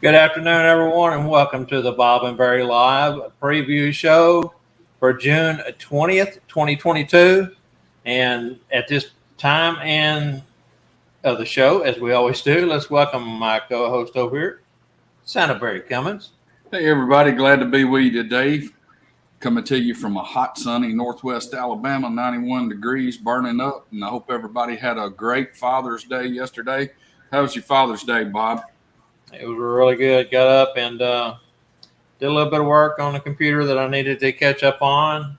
Good afternoon, everyone, and welcome to the Bob and Barry Live preview show for June 20th, 2022. And at this time and of the show, as we always do, let's welcome my co-host over here, Santa Barry Cummins. Hey, everybody. Glad to be with you today. Coming to you from a hot, sunny Northwest Alabama, 91 degrees, burning up. And I hope everybody had a great Father's Day yesterday. How was your Father's Day, Bob? It was really good. Got up and did a little bit of work on the computer that I needed to catch up on.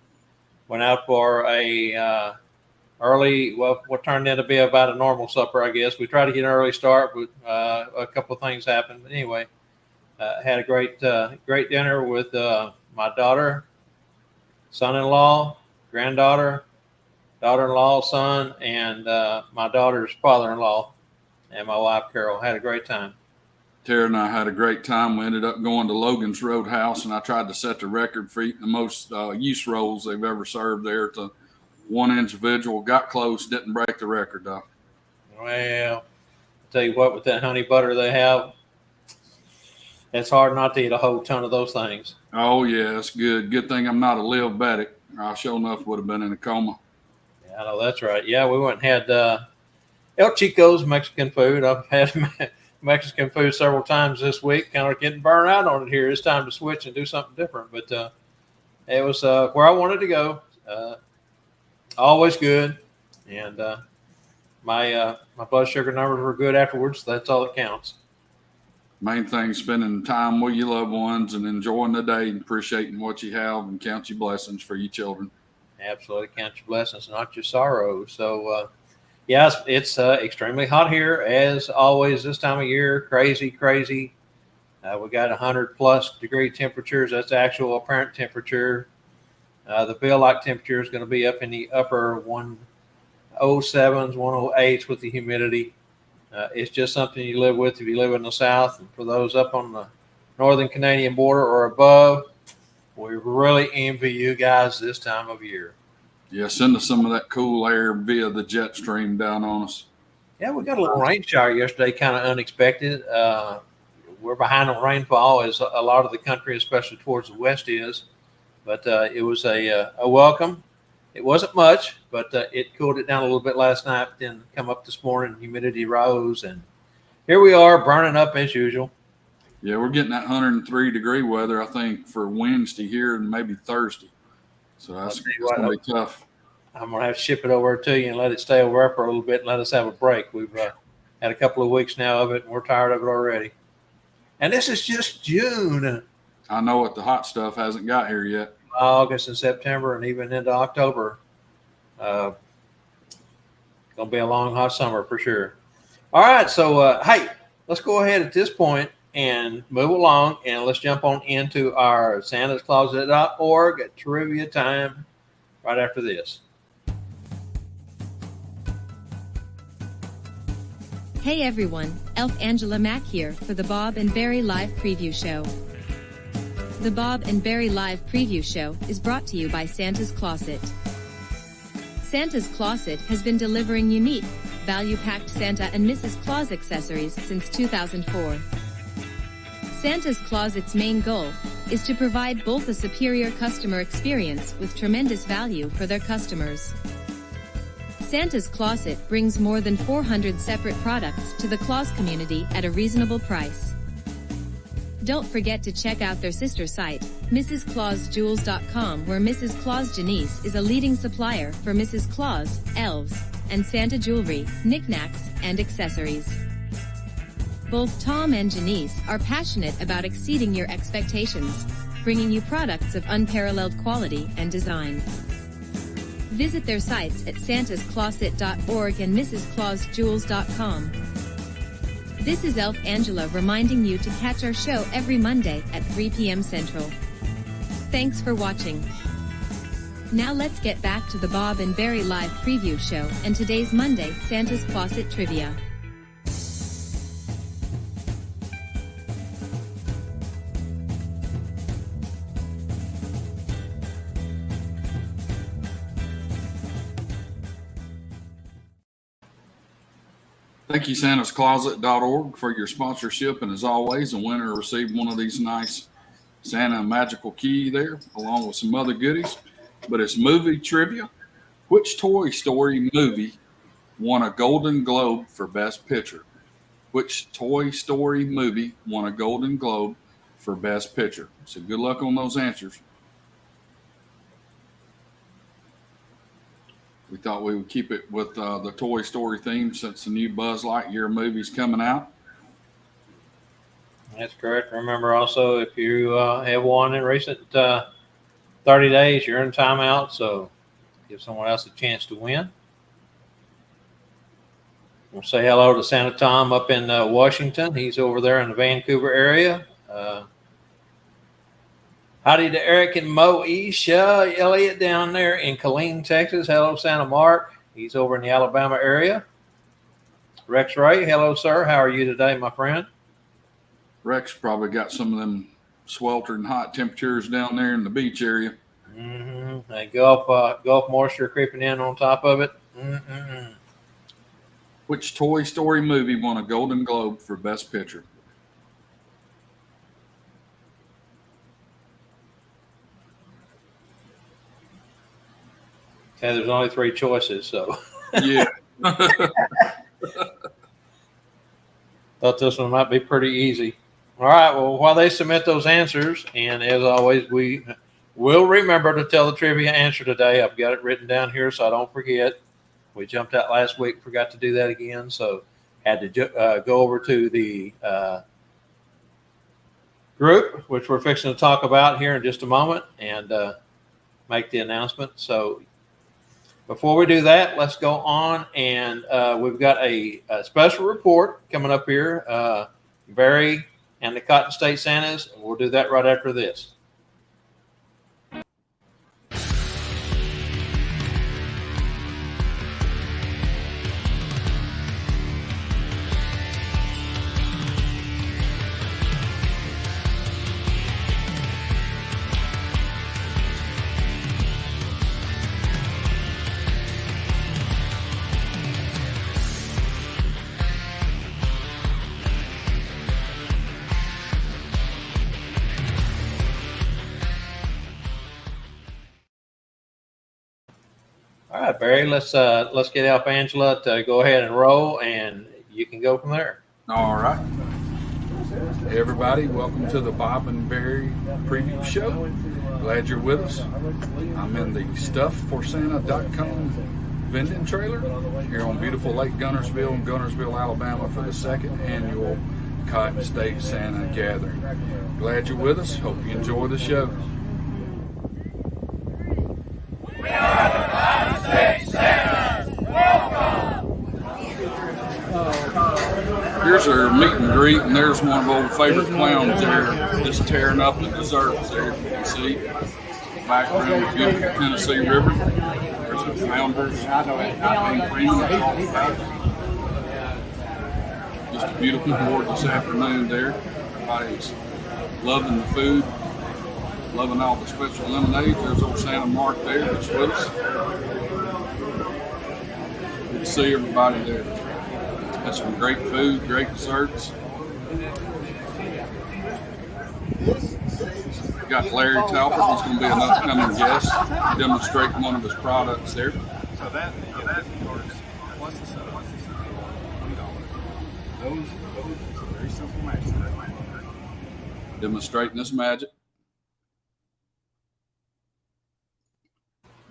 Went out for a early, well, what turned into be about a normal supper, I guess. We tried to get an early start, but a couple of things happened. But anyway, had a great dinner with my daughter, son-in-law, granddaughter, daughter-in-law, son, and my daughter's father-in-law, and my wife Carol. Had a great time. Tara and I had a great time. We ended up going to Logan's Roadhouse, and I tried to set the record for eating the most use rolls they've ever served there to one individual. Got close, didn't break the record, though. Well, I'll tell you what, with that honey butter they have, it's hard not to eat a whole ton of those things. Oh, yeah, it's good. Good thing I'm not a diabetic. I sure enough would have been in a coma. Yeah, I know that's right. Yeah, we went and had El Chico's Mexican food. I've had Mexican food several times this week. Kind of getting burned out on it here. It's time to switch and do something different. But it was where I wanted to go. Always good, and my blood sugar numbers were good afterwards. So that's all that counts. Main thing, spending time with your loved ones and enjoying the day and appreciating what you have and count your blessings for your children. Absolutely, count your blessings, not your sorrows. So, yes, it's extremely hot here as always this time of year. Crazy. We got 100+ degree temperatures. That's actual apparent temperature. The feel-like temperature is going to be up in the upper 107s, 108s with the humidity. It's just something you live with if you live in the South. And for those up on the northern Canadian border or above, we really envy you guys this time of year. Yeah, send us some of that cool air via the jet stream down on us. Yeah, we got a little rain shower yesterday, kind of unexpected. We're behind on rainfall, as a lot of the country, especially towards the west, is. But it was a welcome. It wasn't much, but it cooled it down a little bit last night. Then come up this morning, humidity rose, and here we are burning up as usual. Yeah, we're getting that 103-degree weather, I think, for Wednesday here and maybe Thursday. So that's going to be tough. I'm going to have to ship it over to you and let it stay over for a little bit and let us have a break. We've had a couple of weeks now of it, and we're tired of it already. And this is just June. I know it. The hot stuff hasn't got here yet. August and September and even into October. Going to be a long, hot summer for sure. All right. So, hey, let's go ahead at this point and move along, and let's jump on into our santascloset.org trivia time right after this. Hey everyone, Elf Angela Mack here for the Bob and Barry Live Preview Show. The Bob and Barry Live Preview Show is brought to you by Santa's Closet. Santa's Closet has been delivering unique, value-packed Santa and Mrs. Claus accessories since 2004. Santa's Closet's main goal is to provide both a superior customer experience with tremendous value for their customers. Santa's Closet brings more than 400 separate products to the Claus community at a reasonable price. Don't forget to check out their sister site, MrsClausJewels.com, where Mrs. Claus Janice is a leading supplier for Mrs. Claus, elves, and Santa jewelry, knickknacks, and accessories. Both Tom and Janice are passionate about exceeding your expectations, bringing you products of unparalleled quality and design. Visit their sites at santascloset.org and MrsClausJewels.com. This is Elf Angela reminding you to catch our show every Monday at 3 p.m. Central. Thanks for watching. Now let's get back to the Bob and Barry Live Preview Show and today's Monday Santa's Closet Trivia. Thank you, SantasCloset.org, for your sponsorship. And as always, a winner will receive one of these nice Santa magical key there, along with some other goodies. But it's movie trivia. Which Toy Story movie won a Golden Globe for Best Picture? Which Toy Story movie won a Golden Globe for Best Picture? So good luck on those answers. We thought we would keep it with the Toy Story theme since the new Buzz Lightyear movie's coming out. That's correct. Remember also, if you have won in recent 30 days, you're in timeout, so give someone else a chance to win. We'll say hello to Santa Tom up in Washington. He's over there in the Vancouver area. Howdy to Eric and Moesha Elliott down there in Killeen, Texas. Hello, Santa Mark. He's over in the Alabama area. Rex Ray, hello, sir. How are you today, my friend? Rex probably got some of them sweltering hot temperatures down there in the beach area. Mm-hmm. That Gulf moisture creeping in on top of it. Mm-mm. Which Toy Story movie won a Golden Globe for Best Picture? Okay, there's only 3 choices, so. Yeah. Thought this one might be pretty easy. All right, well, while they submit those answers, and as always, we will remember to tell the trivia answer today. I've got it written down here so I don't forget. We jumped out last week, forgot to do that again, so had to go over to the group, which we're fixing to talk about here in just a moment, and make the announcement. So before we do that, let's go on, and we've got a special report coming up here, Barry and the Cotton State Santas. We'll do that right after this. All right, Barry, let's get Alp Angela to go ahead and roll, and you can go from there. All right. Hey, everybody. Welcome to the Bob and Barry preview show. Glad you're with us. I'm in the StuffForSanta.com vending trailer here on beautiful Lake Gunnersville in Gunnersville, Alabama for the 2nd annual Cotton State Santa Gathering. Glad you're with us. Hope you enjoy the show. We are the Cotton State Santas. Welcome. Here's our meet and greet, and there's one of our old favorite clowns there, just tearing up the desserts there. You can see background of beautiful Tennessee River. There's the founders, Kathleen Freeman. Just a beautiful board this afternoon there. Everybody's loving the food, loving all the special lemonades. There's old Santa Mark there that's with us. Good to see everybody there. Got some great food, great desserts. Got Larry Talbot, who's going to be an upcoming guest, demonstrating one of his products there. So that of course, what's the $1? Those are very simple match. Demonstrating this magic.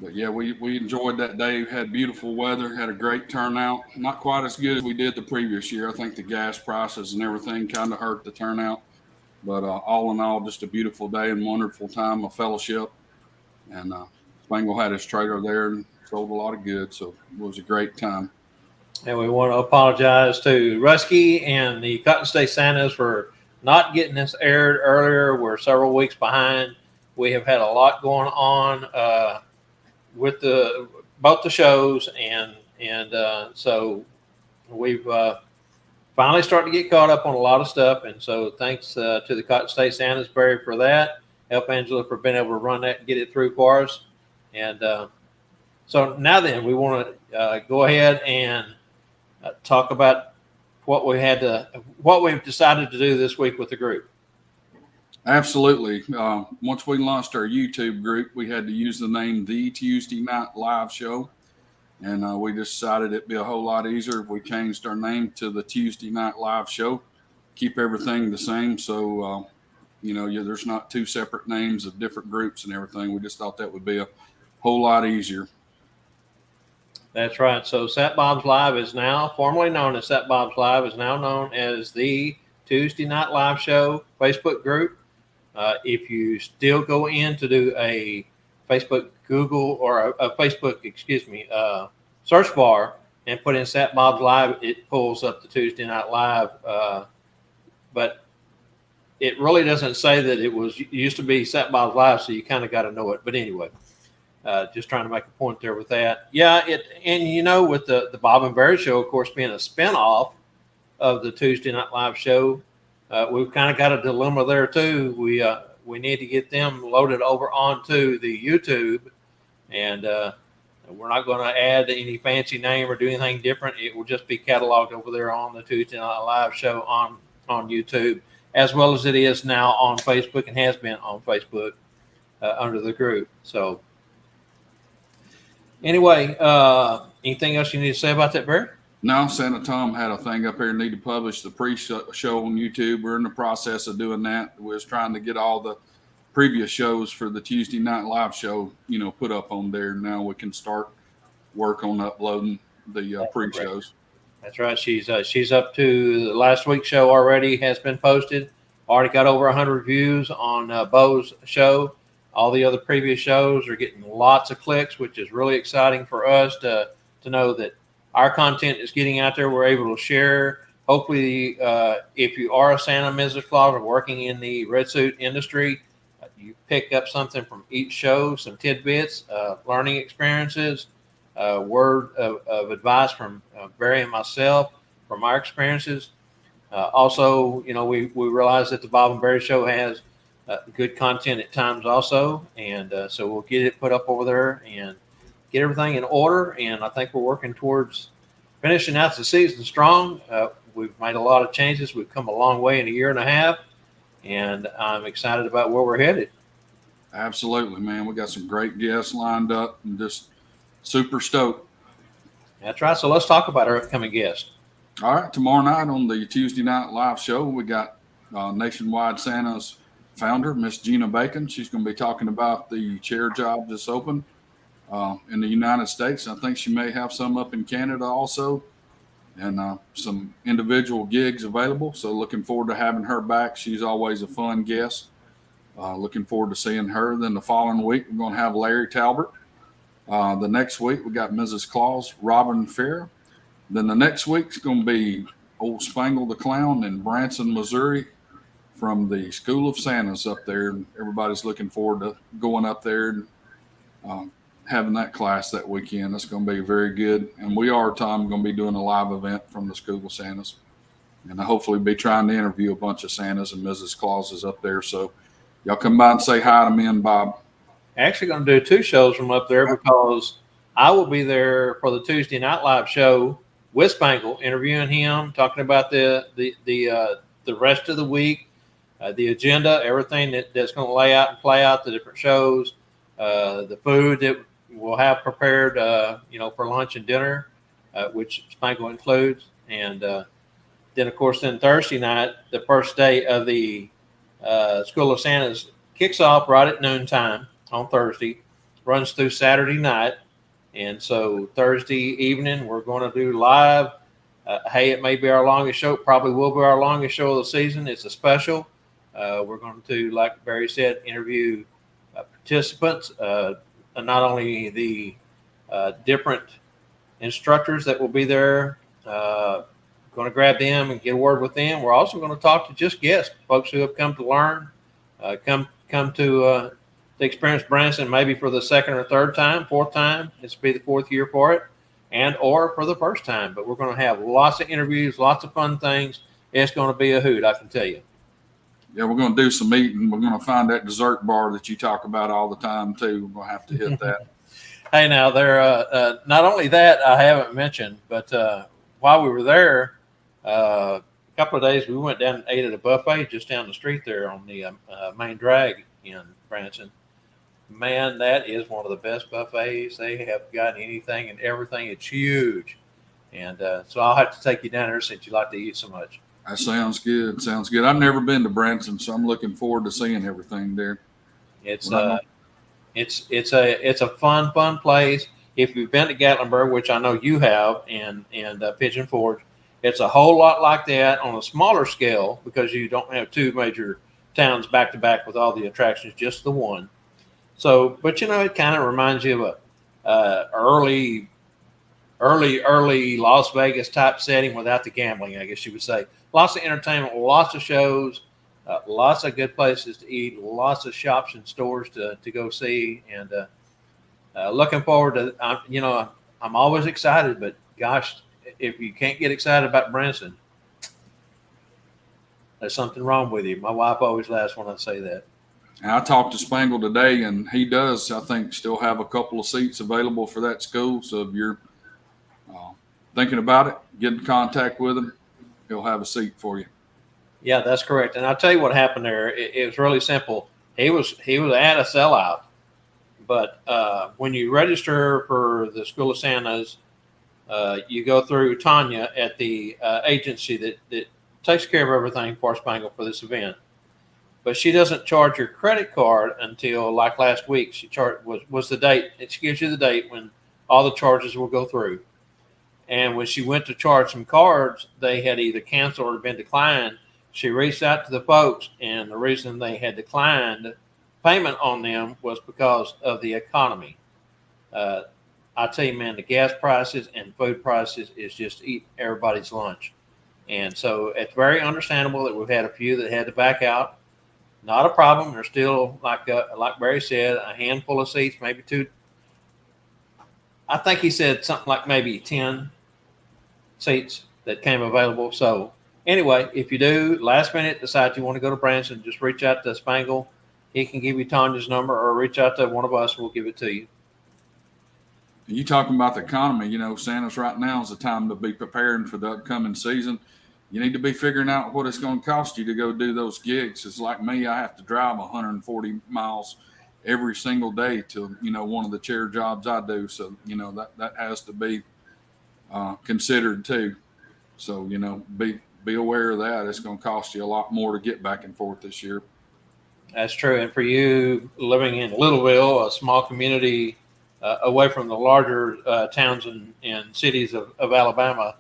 But yeah, we enjoyed that day. We had beautiful weather, had a great turnout. Not quite as good as we did the previous year. I think the gas prices and everything kind of hurt the turnout. But all in all, just a beautiful day and wonderful time of fellowship. And Spangle had his trailer there and sold a lot of goods, so it was a great time. And we want to apologize to Rusky and the Cotton State Santas for not getting this aired earlier. We're several weeks behind. We have had a lot going on with both the shows, and so we've finally started to get caught up on a lot of stuff. And so thanks to the Cotton State Santas, Barry, for that. Help Angela for being able to run that and get it through for us. And so now then, we want to go ahead and talk about what we've decided to do this week with the group. Absolutely. Once we launched our YouTube group, we had to use the name The Tuesday Night Live Show. And we decided it'd be a whole lot easier if we changed our name to the Tuesday Night Live Show, keep everything the same. So, there's not two separate names of different groups and everything. We just thought that would be a whole lot easier. That's right. So Sat Bob's Live is now formerly known as Sat Bob's Live, is now known as the Tuesday Night Live Show Facebook group. If you still go in to do a Facebook Google or a Facebook, search bar and put in Sat Bob's Live, it pulls up the Tuesday Night Live. But it really doesn't say that it used to be Sat Bob's Live, so you kind of got to know it. But anyway, just trying to make a point there with that. Yeah, with the Bob and Barry Show, of course, being a spinoff of the Tuesday Night Live Show, we've kind of got a dilemma there too. We need to get them loaded over onto the YouTube, and we're not going to add any fancy name or do anything different. It will just be cataloged over there on the Tuesday Night Live Show on YouTube, as well as it is now on Facebook and has been on Facebook under the group. So anyway, anything else you need to say about that, Barry? No, Santa Tom had a thing up here, need to publish the pre-show on YouTube. We're in the process of doing that. We was trying to get all the previous shows for the Tuesday Night Live Show, put up on there. Now we can start work on uploading the pre-shows. That's right. She's up to last week's show already, has been posted. Already got over 100 views on Bo's show. All the other previous shows are getting lots of clicks, which is really exciting for us to know that our content is getting out there. We're able to share. Hopefully, if you are a Santa, Mrs. Claus, or working in the red suit industry, you pick up something from each show, some tidbits, learning experiences, word of advice from Barry and myself from our experiences. Also, we realize that the Bob and Barry Show has good content at times also, and so we'll get it put up over there and get everything in order. And I think we're working towards finishing out the season strong. We've made a lot of changes. We've come a long way in a year and a half, and I'm excited about where we're headed. Absolutely, man. We got some great guests lined up and just super stoked. That's right. So let's talk about our upcoming guest. All right. Tomorrow night on the Tuesday Night Live Show, we got Nationwide Santa's founder, Miss Gina Bacon. She's going to be talking about the chair job that's open in the United States. I think she may have some up in Canada also, and some individual gigs available. So looking forward to having her back. She's always a fun guest. Looking forward to seeing her. Then the following week, we're going to have Larry Talbert. The next week, we got Mrs. Claus, Robin Fair. Then the next week's going to be Old Spangle the Clown in Branson, Missouri, from the School of Santas up there. And everybody's looking forward to going up there and having that class that weekend. That's going to be very good. And we are, Tom, going to be doing a live event from the School of Santas. And I hopefully be trying to interview a bunch of Santas and Mrs. Clauses up there. So y'all come by and say hi to me and Bob. Actually going to do 2 shows from up there because I will be there for the Tuesday Night Live Show with Spangle, interviewing him, talking about the rest of the week, the agenda, everything that's going to lay out and play out the different shows, the food that we'll have prepared, for lunch and dinner, which Spangle includes. And then, of course, Thursday night, the first day of the School of Santas kicks off right at noontime on Thursday, runs through Saturday night. And so Thursday evening, we're going to do live. Hey, it may be our longest show. Probably will be our longest show of the season. It's a special. We're going to, like Barry said, interview participants, not only the different instructors that will be there, going to grab them and get a word with them. We're also going to talk to just guests, folks who have come to learn, come to experience Branson maybe for the second or third time, fourth time. This will be the 4th year for it, and or for the first time. But we're going to have lots of interviews, lots of fun things. It's going to be a hoot, I can tell you. Yeah, we're going to do some eating. We're going to find that dessert bar that you talk about all the time, too. We're going to have to hit that. Hey, now, there. Not only that I haven't mentioned, but while we were there, A couple of days we went down and ate at a buffet just down the street there on the main drag in Branson. Man, that is one of the best buffets they have got. Anything and everything. It's huge, and so I'll have to take you down there since you like to eat so much. That sounds good. Sounds good. I've never been to Branson, so I'm looking forward to seeing everything there. It's Well, it's a fun place. If you've been to Gatlinburg, which I know you have, and Pigeon Forge, it's a whole lot like that on a smaller scale because you don't have two major towns back to back with all the attractions, just the one. So, but it kind of reminds you of a early Las Vegas type setting without the gambling, I guess you would say. Lots of entertainment, lots of shows, lots of good places to eat, lots of shops and stores to go see, and looking forward to. I'm always excited, but gosh, if you can't get excited about Branson, there's something wrong with you. My wife always laughs when I say that. and I talked to Spangle today, and he does, I think, still have a couple of seats available for that school. So if you're thinking about it, get in contact with him. He'll have a seat for you. Yeah, that's correct. And I'll tell you what happened there. It was really simple. He was at a sellout, but when you register for the School of Santas, you go through Tanya at the agency that takes care of everything for Spangle for this event. But she doesn't charge your credit card until like last week. She was the date. She gives you the date when all the charges will go through. And when she went to charge some cards, they had either canceled or been declined. She reached out to the folks, and the reason they had declined payment on them was because of the economy. I tell you, man, the gas prices and food prices is just eating everybody's lunch. And so it's very understandable that we've had a few that had to back out. Not a problem. There's still, like Barry said, a handful of seats, maybe two. I think he said something like maybe 10 seats that came available. So anyway, if you do last minute decide you want to go to Branson, just reach out to Spangle. He can give you Tanya's number, or reach out to one of us. We'll give it to you. You talking about the economy, Santa's right now is the time to be preparing for the upcoming season. You need to be figuring out what it's going to cost you to go do those gigs. It's like me, I have to drive 140 miles every single day to, one of the chair jobs I do. So, that has to be considered too. So, be aware of that. It's going to cost you a lot more to get back and forth this year. That's true. And for you living in Littleville, a small community away from the larger towns and cities of Alabama,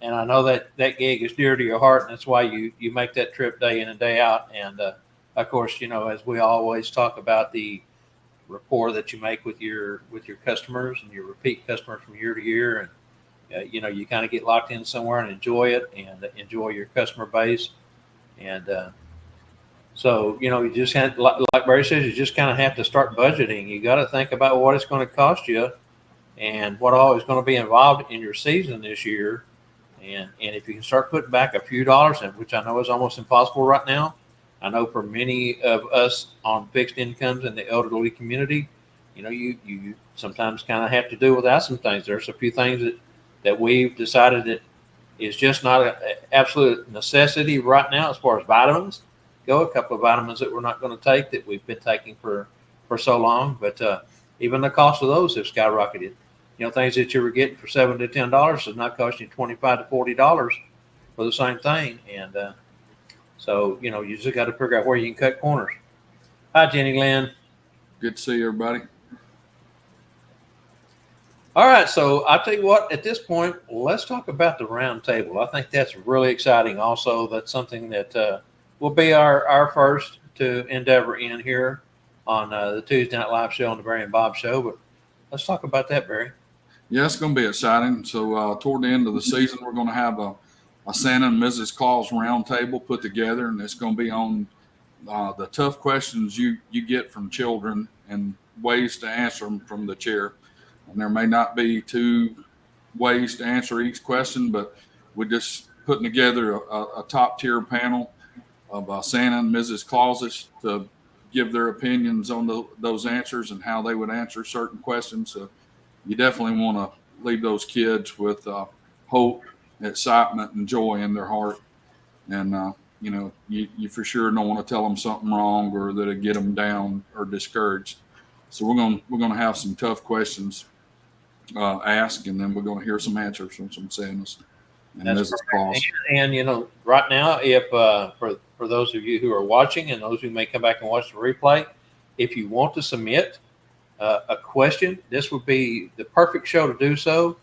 and I know that gig is dear to your heart, and that's why you make that trip day in and day out. And of course, as we always talk about the rapport that you make with your customers and your repeat customers from year to year, and you kind of get locked in somewhere and enjoy it and enjoy your customer base. And so you just have, like Barry says, you just kind of have to start budgeting. You got to think about what it's going to cost you and what all is going to be involved in your season this year. And if you can start putting back a few dollars, which I know is almost impossible right now. I know for many of us on fixed incomes in the elderly community, you sometimes kind of have to do without some things. There's a few things that we've decided that is just not an absolute necessity right now as far as vitamins go. A couple of vitamins that we're not going to take that we've been taking for so long, but even the cost of those have skyrocketed. Things that you were getting for $7 to $10 is not costing you $25 to $40 for the same thing. And so, you just got to figure out where you can cut corners. Hi, Jenny Lynn. Good to see everybody. All right. So I'll tell you what, at this point, let's talk about the round table. I think that's really exciting. Also, that's something that will be our first to endeavor in here on the Tuesday Night Live show on the Barry and Bob show. But let's talk about that, Barry. Yeah, it's going to be exciting. So toward the end of the season, we're going to have a Santa and Mrs. Claus round table put together, and it's going to be on the tough questions you get from children and ways to answer them from the chair. And there may not be two ways to answer each question, but we're just putting together a top-tier panel of Santa and Mrs. Clauses to give their opinions on those answers and how they would answer certain questions. So you definitely want to leave those kids with hope excitement and joy in their heart. And, you for sure don't want to tell them something wrong or that'll get them down or discouraged. So we're going to have some tough questions asked, and then we're going to hear some answers from some Santas and That's Mrs. Claus. And right now, if for those of you who are watching and those who may come back and watch the replay, if you want to submit a question, this would be the perfect show to do so.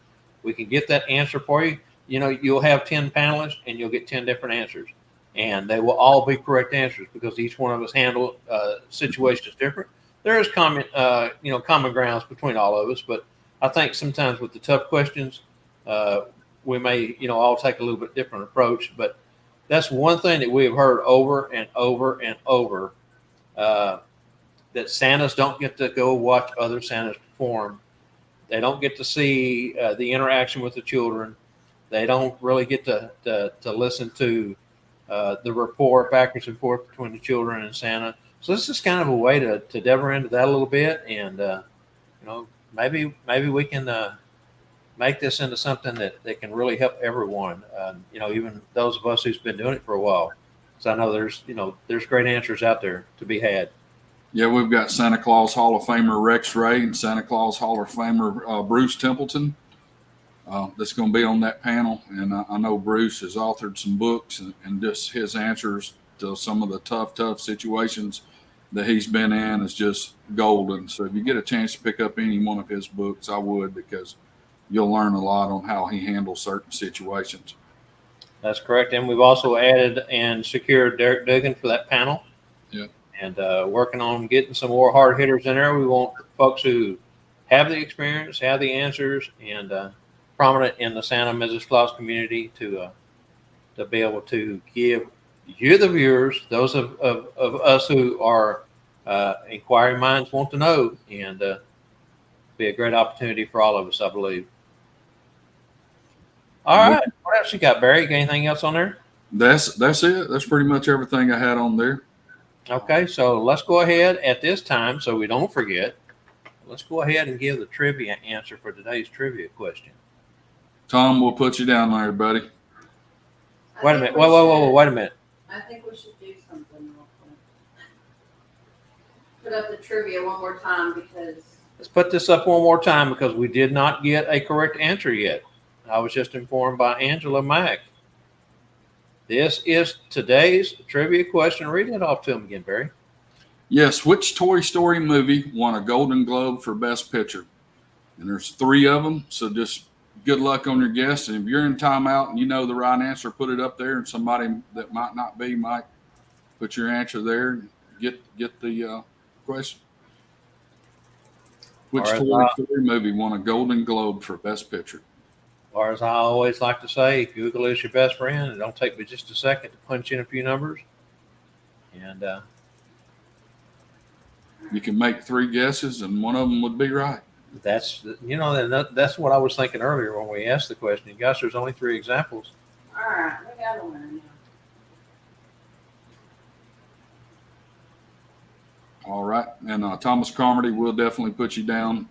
We can get that answer for you. You'll have 10 panelists and you'll get 10 different answers, and they will all be correct answers because each one of us handle situations different. There is common grounds between all of us, but I think sometimes with the tough questions, we may, all take a little bit different approach. But that's one thing that we have heard over and over and over, that Santas don't get to go watch other Santas perform. They don't get to see the interaction with the children. They don't really get to listen to the rapport backwards and forth between the children and Santa. So this is kind of a way to delve into that a little bit, and maybe we can make this into something that can really help everyone. Even those of us who's been doing it for a while. So I know there's great answers out there to be had. Yeah, we've got Santa Claus Hall of Famer Rex Ray and Santa Claus Hall of Famer Bruce Templeton. That's going to be on that panel, and I know Bruce has authored some books, and just his answers to some of the tough situations that he's been in is just golden. So if you get a chance to pick up any one of his books, I would, because you'll learn a lot on how he handles certain situations. That's correct, and we've also added and secured Derek Dugan for that panel. Yeah. And working on getting some more hard hitters in there. We want folks who have the experience, have the answers, and prominent in the Santa Mrs. Claus community to be able to give you, the viewers, those of us who are inquiring minds want to know, and be a great opportunity for all of us, I believe. All right. What else you got, Barry? Got anything else on there? That's it. That's pretty much everything I had on there. Okay, so let's go ahead at this time, so we don't forget. Let's go ahead and give the trivia answer for today's trivia question. Tom, we'll put you down there, buddy. Wait a minute. Whoa, wait a minute. I think we should do something real quick. Put up the trivia one more time because. Let's put this up one more time because we did not get a correct answer yet. I was just informed by Angela Mack. This is today's trivia question. Read it off to him again, Barry. Yes, which Toy Story movie won a Golden Globe for Best Picture? And there's 3 of them, so just good luck on your guess. And if you're in timeout and you know the right answer, put it up there, and somebody that might not be might put your answer there and get the question. Which Toy Story movie won a Golden Globe for Best Picture? Or as I always like to say, Google is your best friend. It don't take me just a second to punch in a few numbers. And you can make 3 guesses, and one of them would be right. That's that's what I was thinking earlier when we asked the question. Gosh, there's only 3 examples. All right, we got one now. All right, and Thomas Carmody will definitely put you down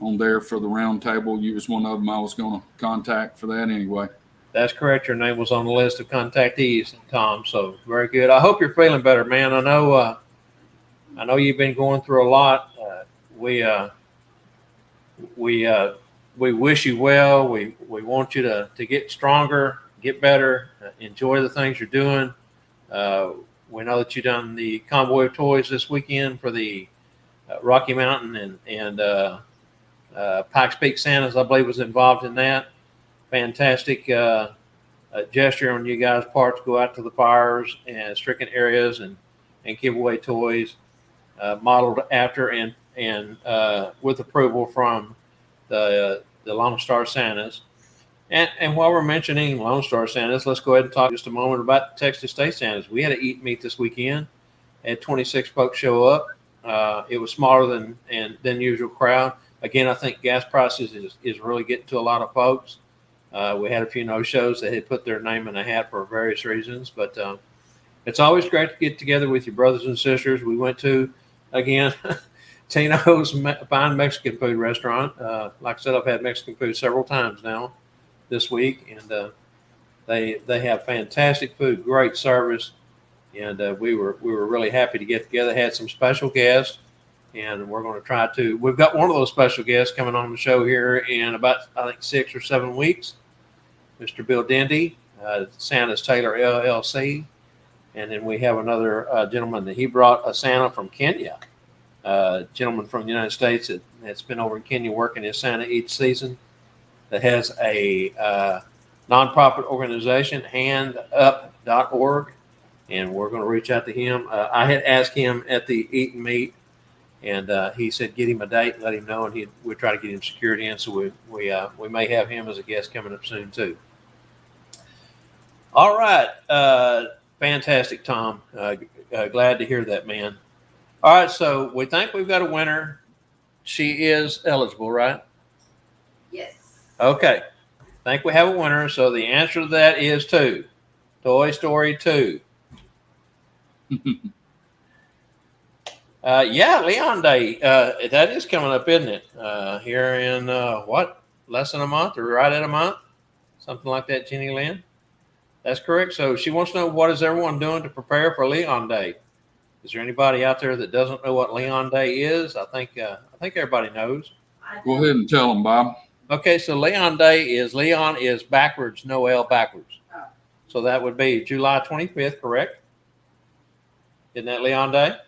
on there for the round table. You was one of them I was going to contact for that anyway. That's correct. Your name was on the list of contactees, Tom. So very good. I hope you're feeling better, man. I know you've been going through a lot. We wish you well. We want you to get stronger, get better, enjoy the things you're doing. We know that you've done the Convoy of Toys this weekend for the Rocky Mountain and Pikes Peak Santas, I believe, was involved in that. Fantastic gesture on you guys' part to go out to the fires and stricken areas and give away toys modeled after and with approval from the Lone Star Santas. And while we're mentioning Lone Star Santas, let's go ahead and talk just a moment about Texas State Santas. We had an eat meet this weekend. Had 26 folks show up. It was smaller than usual crowd. Again, I think gas prices is really getting to a lot of folks. We had a few no-shows that had put their name in a hat for various reasons, but it's always great to get together with your brothers and sisters. We went to, again, Tino's fine Mexican food restaurant. Like I said, I've had Mexican food several times now this week, and They have fantastic food, great service, and we were really happy to get together. Had some special guests, and we're going to try to. We've got one of those special guests coming on the show here in about, I think, 6 or 7 weeks. Mr. Bill Dendy, Santa's Tailor LLC, and then we have another gentleman that he brought a Santa from Kenya. Gentleman from the United States that's been over in Kenya working as Santa each season, that has a nonprofit organization, handup.org, and we're going to reach out to him. I had asked him at the Eat and Meet, and he said get him a date, let him know, and we'll try to get him secured in. So we may have him as a guest coming up soon too. All right, fantastic, Tom. Glad to hear that, man. All right, so we think we've got a winner. She is eligible, right? Yes. Okay. Think we have a winner. So the answer to that is 2. Toy Story 2. Yeah, Leon Day. That is coming up, isn't it? Here in less than a month or right at a month? Something like that, Jenny Lynn? That's correct. So she wants to know, what is everyone doing to prepare for Leon Day? Is there anybody out there that doesn't know what Leon Day is? I think everybody knows. Go ahead and tell them, Bob. Okay, so Leon is backwards, Noel backwards. Oh. So that would be July 25th, correct? Isn't that Leon Day?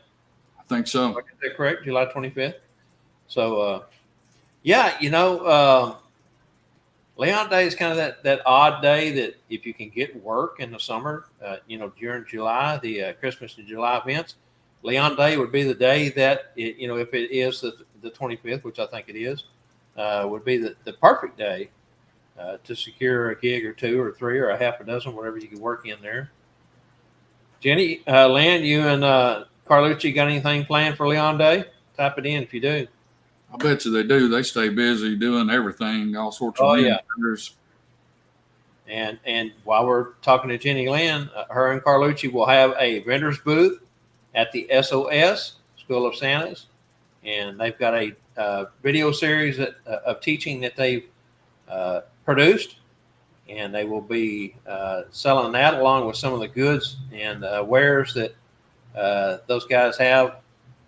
I think so. Is that correct? July 25th. So, yeah, Leon Day is kind of that odd day that if you can get work in the summer, during July, the Christmas and July events, Leon Day would be the day that, if it is the 25th, which I think it is, would be the perfect day to secure a gig or 2 or 3 or a half a dozen, whatever you can work in there. Jenny, Lynn, you and Carlucci got anything planned for Leon Day? Type it in if you do. I bet you they do. They stay busy doing everything, all sorts of vendors. And while we're talking to Jenny Lynn, her and Carlucci will have a vendor's booth at the SOS, School of Santas. And they've got a video series of teaching that they've produced. And they will be selling that along with some of the goods and wares that those guys have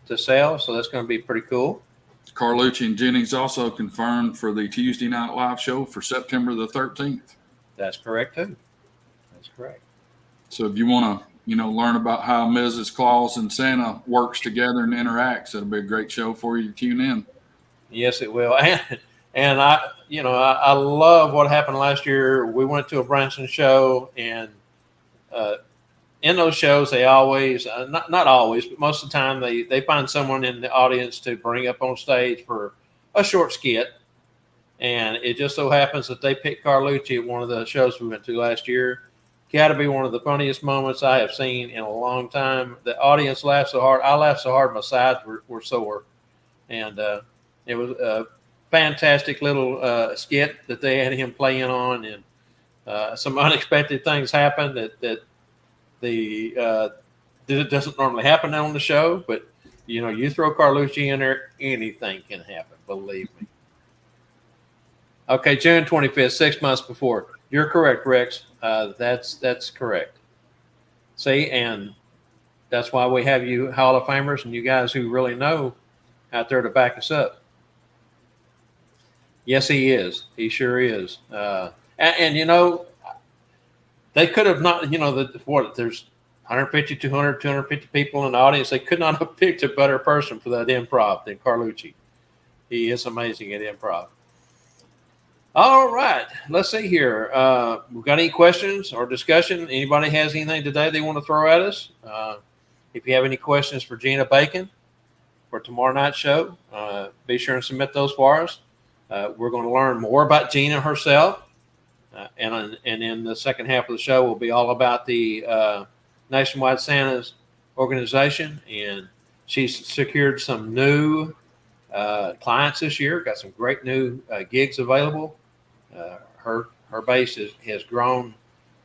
to sell. So that's going to be pretty cool. Carlucci and Jennings also confirmed for the Tuesday Night Live show for September the 13th. That's correct, too. That's correct. So if you want to, learn about how Mrs. Claus and Santa works together and interacts, it'll be a great show for you to tune in. Yes, it will. And I love what happened last year. We went to a Branson show, and in those shows, they always, not always, but most of the time, they find someone in the audience to bring up on stage for a short skit. And it just so happens that they picked Carlucci at one of the shows we went to last year. Got to be one of the funniest moments I have seen in a long time. The audience laughed so hard. I laughed so hard my sides were sore. And it was a fantastic little skit that they had him playing on. And some unexpected things happened that doesn't normally happen on the show. But, you throw Carlucci in there, anything can happen, believe me. Okay, June 25th, 6 months before. You're correct, Rex. That's correct. See, and that's why we have you Hall of Famers and you guys who really know out there to back us up. Yes, he is. He sure is. And they could have not, there's 150, 200, 250 people in the audience. They could not have picked a better person for that improv than Carlucci. He is amazing at improv. All right, let's see here. We've got any questions or discussion? Anybody has anything today they want to throw at us? If you have any questions for Gina Bacon for tomorrow night's show, be sure and submit those for us. We're going to learn more about Gina herself. And in the second half of the show will be all about the Nationwide Santas organization. And she's secured some new clients this year, got some great new gigs available. Her base has grown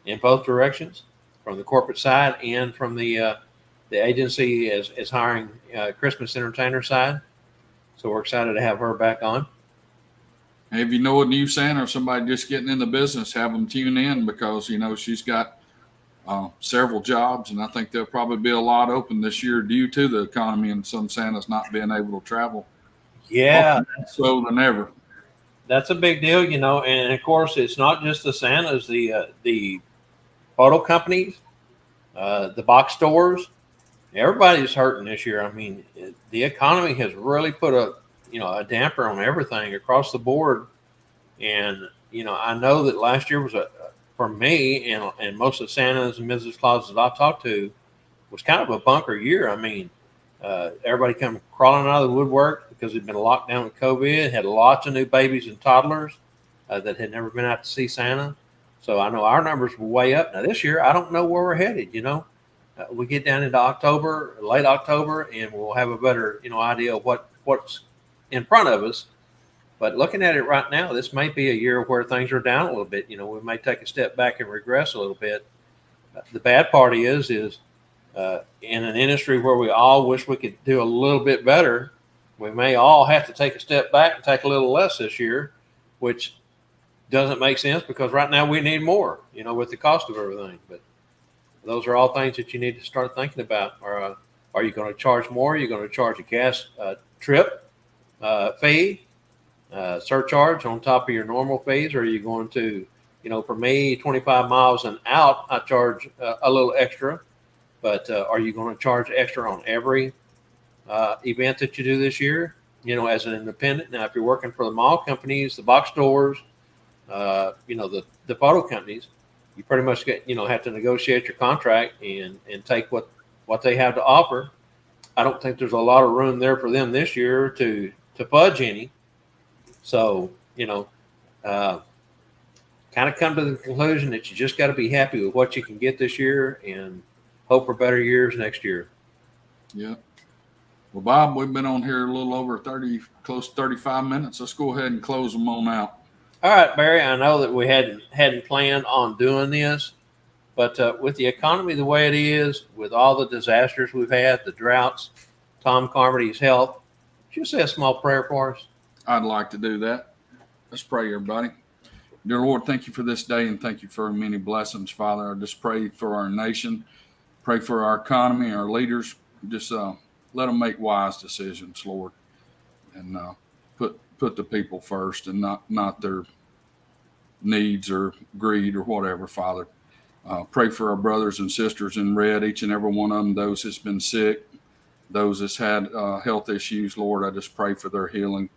in both directions, from the corporate side and from the agency is hiring Christmas entertainer side. So we're excited to have her back on. if you know a new Santa or somebody just getting in the business, have them tune in because, she's got several jobs, and I think there'll probably be a lot open this year due to the economy and some Santas not being able to travel. Yeah, So than ever. that's a big deal, and of course, it's not just the Santas, the photo companies, the box stores. Everybody's hurting this year. I mean, the economy has really put a damper on everything across the board. And, I know that last year was for me and most of Santa's and Mrs. Clauses I've talked to was kind of a bunker year. I mean, everybody come crawling out of the woodwork because they'd been locked down with COVID, had lots of new babies and toddlers that had never been out to see Santa. So I know our numbers were way up. Now this year, I don't know where we're headed, we get down into October, late October, and we'll have a better, idea of what's in front of us. But looking at it right now, this may be a year where things are down a little bit. We may take a step back and regress a little bit. The bad part is in an industry where we all wish we could do a little bit better, we may all have to take a step back and take a little less this year, which doesn't make sense because right now we need more, with the cost of everything. But those are all things that you need to start thinking about. Are you going to charge more? Are you going to charge a gas trip fee, surcharge on top of your normal fees? Or are you going to, for me, 25 miles and out, I charge a little extra. But are you going to charge extra on every event that you do this year, as an independent? Now, if you're working for the mall companies, the box stores, the photo companies, you pretty much have to negotiate your contract and take what they have to offer. I don't think there's a lot of room there for them this year to fudge any. So, kind of come to the conclusion that you just got to be happy with what you can get this year and hope for better years next year. Yeah. Well, Bob, we've been on here a little over close to 35 minutes. Let's go ahead and close them on out. All right, Barry, I know that we hadn't planned on doing this, but with the economy the way it is, with all the disasters we've had, the droughts, Tom Carmody's health, would you say a small prayer for us? I'd like to do that. Let's pray, everybody. Dear Lord, thank you for this day and thank you for many blessings, Father. I just pray for our nation, pray for our economy, our leaders. Just let them make wise decisions, Lord, and put the people first and not their needs or greed or whatever, Father. Pray for our brothers and sisters in red, each and every one of them, those that's been sick, those that's had health issues, Lord. I just pray for their healing.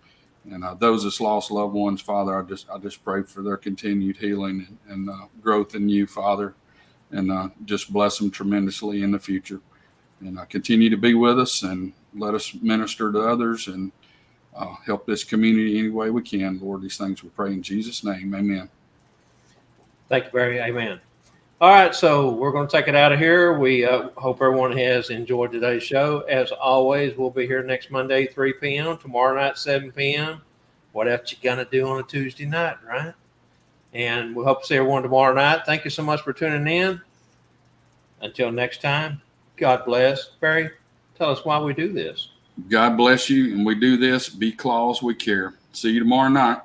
And those that's lost loved ones, Father, I just pray for their continued healing and growth in you, Father, and just bless them tremendously in the future. And continue to be with us and let us minister to others and help this community any way we can, Lord. These things we pray in Jesus' name. Amen. Thank you, Barry. Amen. All right, so we're going to take it out of here. We hope everyone has enjoyed today's show. As always, we'll be here next Monday, 3 p.m., tomorrow night, 7 p.m. What else you going to do on a Tuesday night, right? And we hope to see everyone tomorrow night. Thank you so much for tuning in. Until next time, God bless. Barry, tell us why we do this. God bless you, and we do this because we care. See you tomorrow night.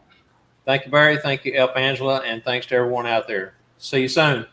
Thank you, Barry. Thank you, Elf Angela, and thanks to everyone out there. See you soon.